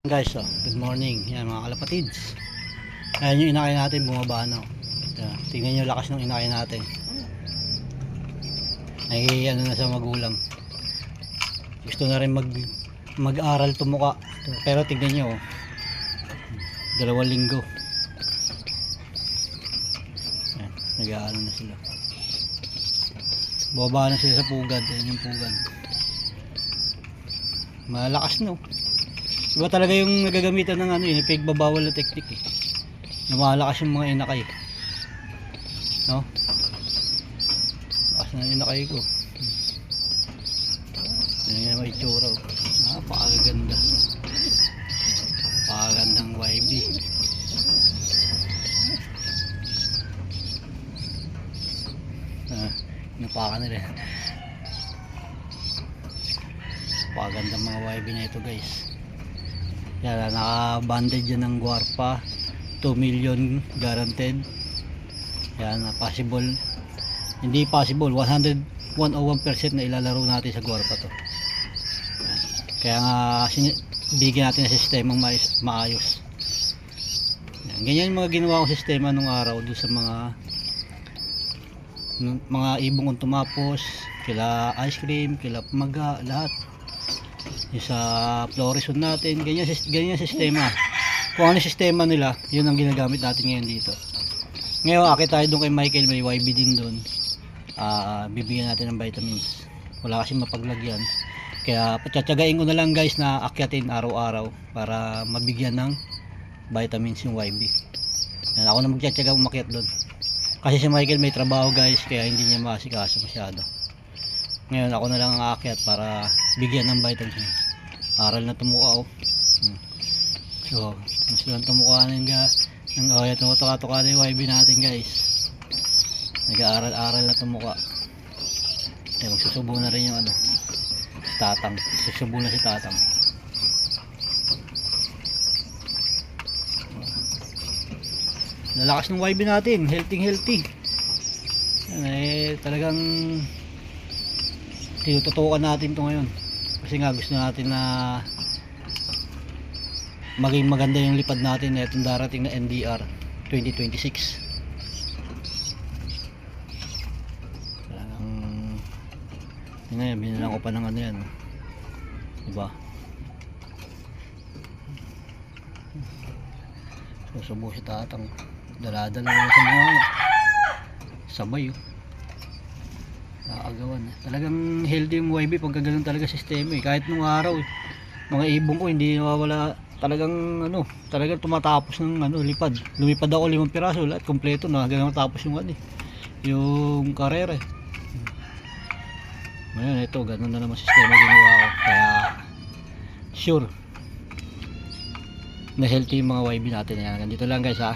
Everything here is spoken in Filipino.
Guys, good morning. Yan mga kalapatids. Ayan yung inakay natin, bumaba na. Yan, tingnan nyo lakas ng inakay natin. Ay ano na sa magulang. Gusto na rin mag-aral tumuka. Pero tingnan nyo, 2 linggo. Yan, nag-aaral na sila. Bumaba na sila sa pugad. Ayan yung pugad. Malakas no. Iba talaga yung nagagamitan ng ano yun, pagbabawal na teknik eh. Lumalakas yung mga inakay. No? Lakas na inakay ko. Yan nga may itsura. Napakaganda. Napakagandang YB. Napakan nila. Napakagandang mga YB na ito guys. Yan, naka-banded yan ng Guarpa, 2 million guaranteed. Yan, possible, hindi possible, 101% na ilalaro natin sa Guarpa to. Yan. Kaya nga bigyan natin ng sistemang maayos. Yan, ganyan yung mga ginawa kong sistema nung araw doon sa mga ibong kong tumapos, kila ice cream, kila maga, lahat. Yung sa Florison natin, ganyan sistema. Kung ano sistema nila, yun ang ginagamit natin ngayon dito. Ngayon akit tayo doon kay Michael, may YB din doon. Bibigyan natin ng vitamins. Wala kasi mapaglagyan. Kaya patyatsagain ko na lang guys na akyatin araw-araw para mabigyan ng vitamins yung YB. Yan, ako na magtsatsaga umakyat doon. Kasi si Michael may trabaho guys, kaya hindi niya maasikaso masyado. Ngayon ako na lang ang aakyat para bigyan ng vitamins. Aral na tumuka oh. So, mas lang tumuka ng tumuka na yung YB natin guys. Nag-aaral-aral na tumuka. Eh, magsusubo na rin yung tatang. Magsusubo na si tatang. Lalakas ng YB natin, healthy. Talagang tinututukan natin to ngayon kasi nga gusto natin na maging maganda yung lipad natin na itong darating na NDR 2026. Talagang yun, binilang ko pa ng yan diba, susubo si tatang, daladala na sa mga sabay nakagawan. Talagang healthy yung YB pagka ganun talaga sistema eh. Kahit nung araw mga ibong ko hindi nawawala, talagang talagang tumatapos ng lipad. Lumipad ako 5 piraso, lahat kompleto na hanggang matapos yung yung karera eh. Ngayon ito, ganun na naman sistema ginawa ko. Kaya sure na healthy yung mga YB natin. Yan, ganito lang guys ha.